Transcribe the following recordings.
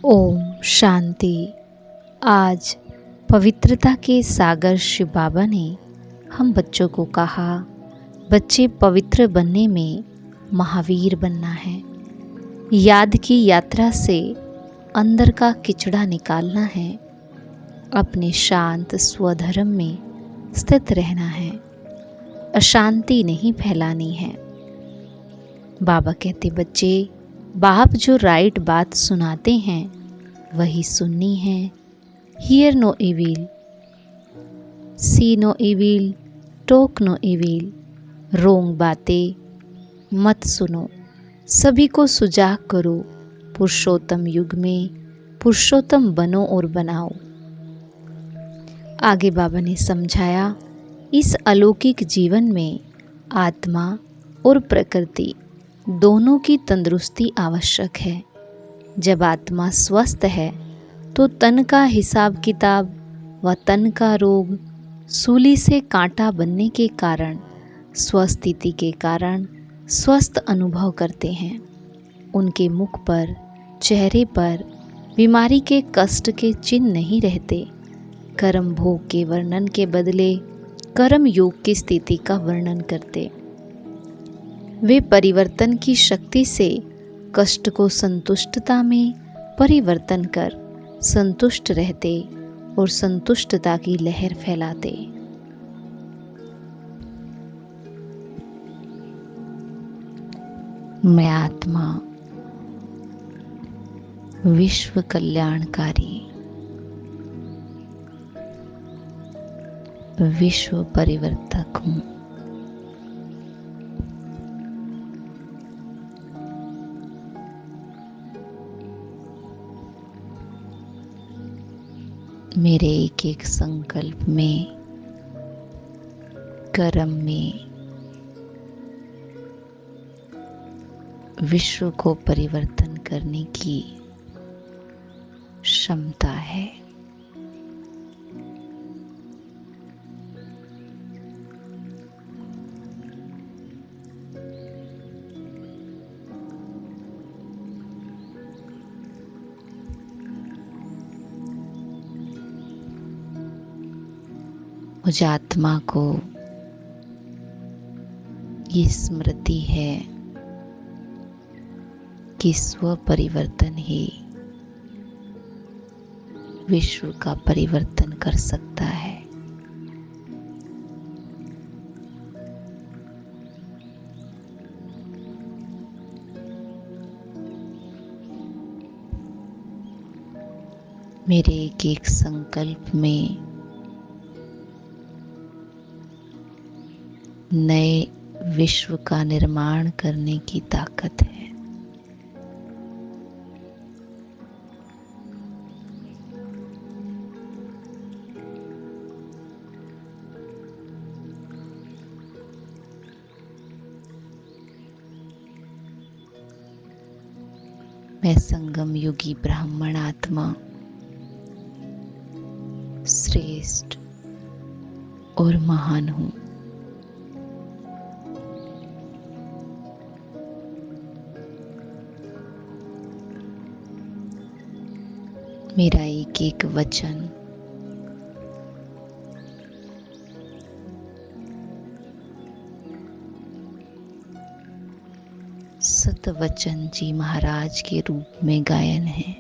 ओम शांति। आज पवित्रता के सागर शिव बाबा ने हम बच्चों को कहा, बच्चे पवित्र बनने में महावीर बनना है। याद की यात्रा से अंदर का किचड़ा निकालना है। अपने शांत स्वधर्म में स्थित रहना है। अशांति नहीं फैलानी है। बाबा कहते, बच्चे बाप जो राइट बात सुनाते हैं वही सुननी है। Hear no evil, see no evil, talk no evil. Wrong बातें मत सुनो, सभी को सुजाग करो। पुरुषोत्तम युग में पुरुषोत्तम बनो और बनाओ। आगे बाबा ने समझाया, इस अलौकिक जीवन में आत्मा और प्रकृति दोनों की तंदुरुस्ती आवश्यक है। जब आत्मा स्वस्थ है तो तन का हिसाब किताब व तन का रोग सूली से कांटा बनने के कारण, स्वस्थिति के कारण स्वस्थ अनुभव करते हैं। उनके मुख पर, चेहरे पर बीमारी के कष्ट के चिन्ह नहीं रहते। कर्म भोग के वर्णन के बदले कर्म योग की स्थिति का वर्णन करते। वे परिवर्तन की शक्ति से कष्ट को संतुष्टता में परिवर्तन कर संतुष्ट रहते और संतुष्टता की लहर फैलाते। मैं आत्मा विश्व कल्याणकारी, विश्व परिवर्तक हूँ। मेरे एक एक संकल्प में, कर्म में विश्व को परिवर्तन करने की क्षमता है। मुझ आत्मा को ये स्मृति है कि स्व परिवर्तन ही विश्व का परिवर्तन कर सकता है। मेरे एक एक संकल्प में नए विश्व का निर्माण करने की ताकत है। मैं संगम युगी ब्राह्मण आत्मा, श्रेष्ठ और महान हूँ। मेरा एक एक वचन सतवचन जी महाराज के रूप में गायन है।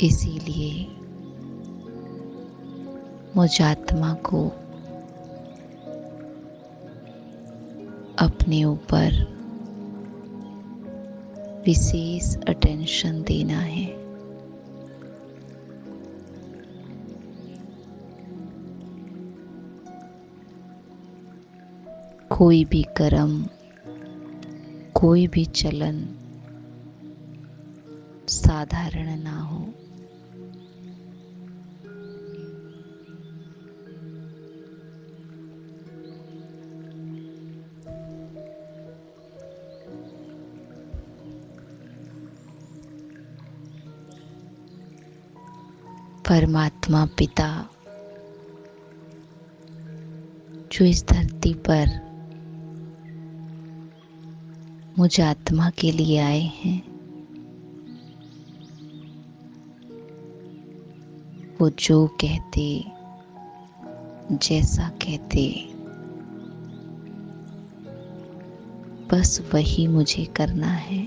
इसीलिए मुझ आत्मा को अपने ऊपर विशेष अटेंशन देना है। कोई भी कर्म, कोई भी चलन साधारण ना हो। परमात्मा पिता जो इस धरती पर मुझ आत्मा के लिए आए हैं, वो जो कहते, जैसा कहते, बस वही मुझे करना है।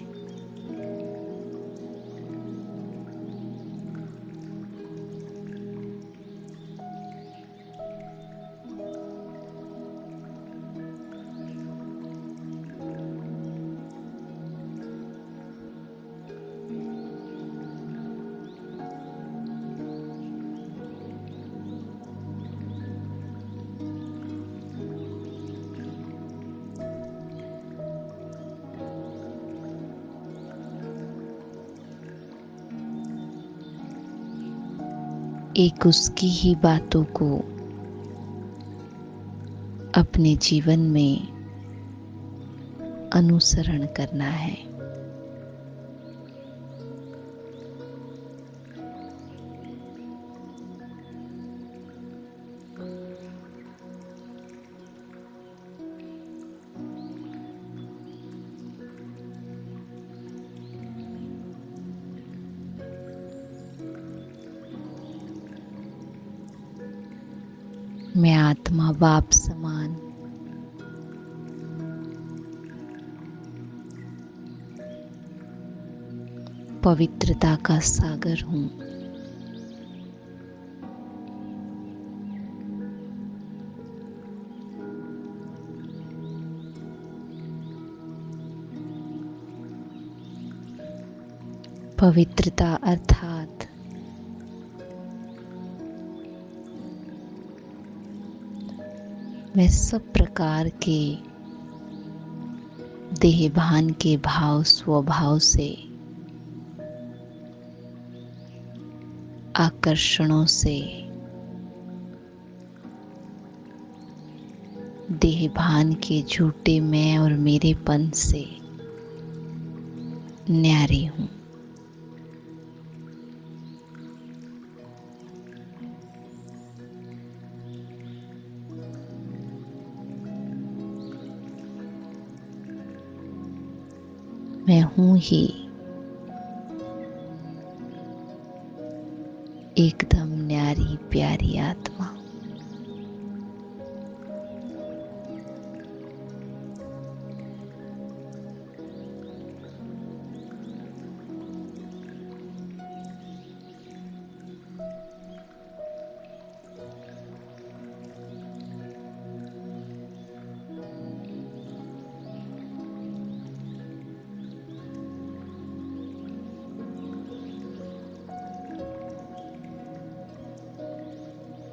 एक उसकी ही बातों को अपने जीवन में अनुसरण करना है। मैं आत्मा बाप समान पवित्रता का सागर हूँ। पवित्रता अर्थात मैं सब प्रकार के देहभान के भाव स्वभाव से, आकर्षणों से, देहभान के झूठे मैं और मेरेपन से न्यारी हूँ। मैं हूँ ही एकदम न्यारी प्यारी आत्मा।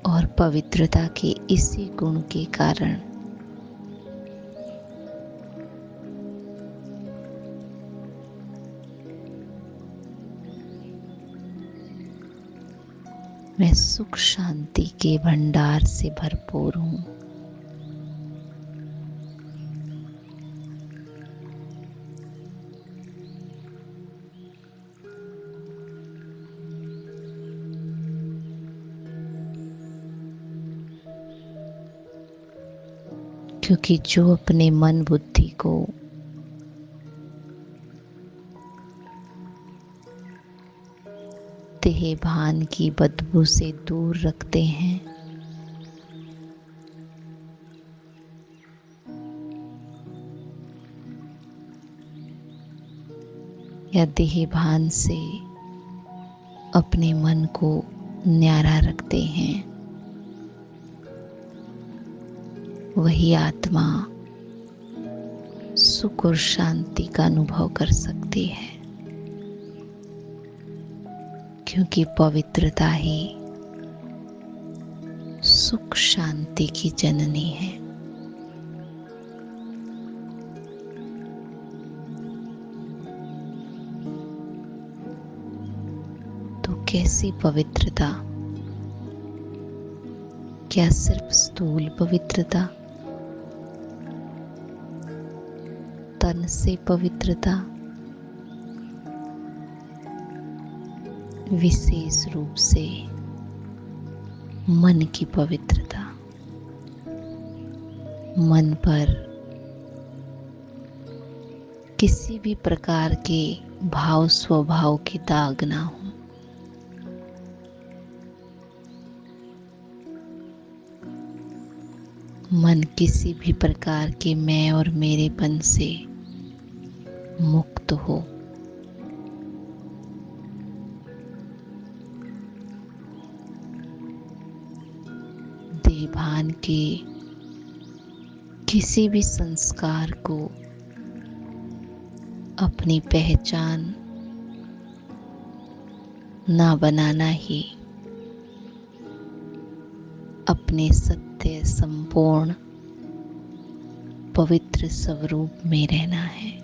और पवित्रता के इसी गुण के कारण मैं सुख शांति के भंडार से भरपूर हूँ। क्योंकि जो अपने मन बुद्धि को देहभान की बदबू से दूर रखते हैं, या देहभान से अपने मन को न्यारा रखते हैं, वही आत्मा सुख और शांति का अनुभव कर सकती है। क्योंकि पवित्रता ही सुख शांति की जननी है। तो कैसी पवित्रता? क्या सिर्फ स्थूल पवित्रता, तन से पवित्रता, विशेष रूप से मन की पवित्रता, मन पर किसी भी प्रकार के भाव स्वभाव के दाग ना हो। मन किसी भी प्रकार के मैं और मेरेपन से मुक्त हो। देहभान के किसी भी संस्कार को अपनी पहचान ना बनाना ही अपने सत्य संपूर्ण पवित्र स्वरूप में रहना है।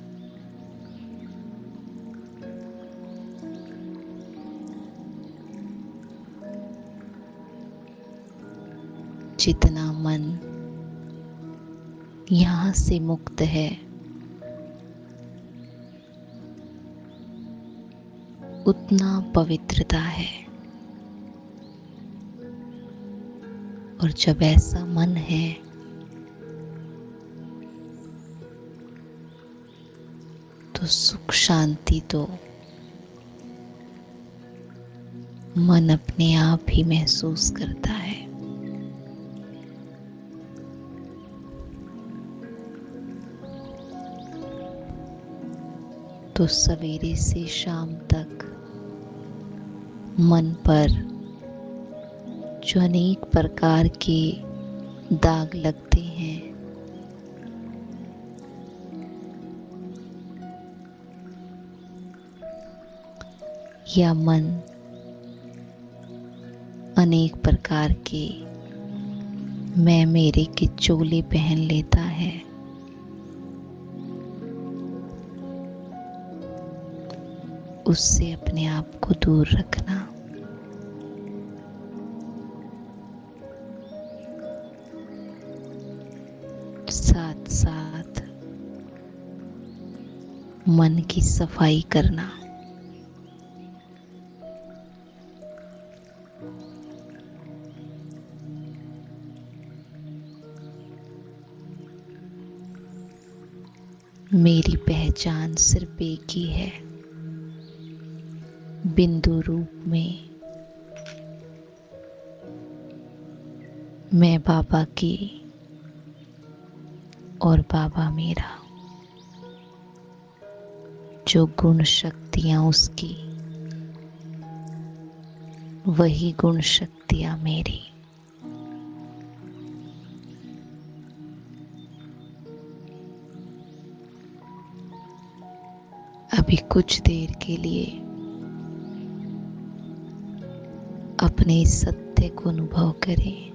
जितना मन यहाँ से मुक्त है, उतना पवित्रता है। और जब ऐसा मन है तो सुख शांति तो मन अपने आप ही महसूस करता है। तो सवेरे से शाम तक मन पर जो अनेक प्रकार के दाग लगते हैं, या मन अनेक प्रकार के मैं मेरे के चोले पहन लेता है, उससे अपने आप को दूर रखना। साथ साथ मन की सफाई करना। मेरी पहचान सिर्फ एक ही है, बिंदु रूप में मैं बाबा की और बाबा मेरा। जो गुण शक्तियाँ उसकी, वही गुण शक्तियाँ मेरी। अभी कुछ देर के लिए अपने इस सत्य को अनुभव करें।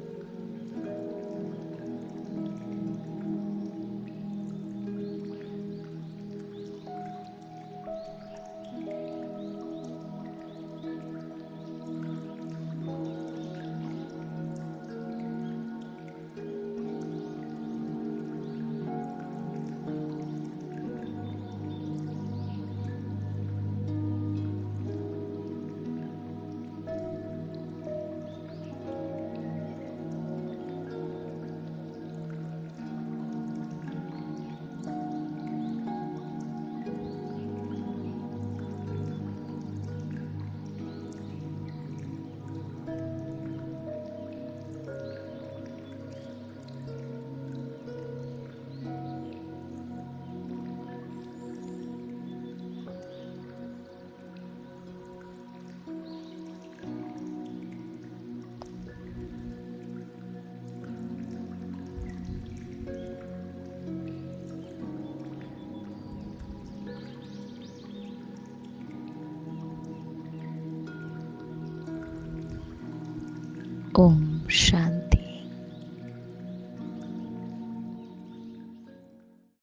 ओम शांति।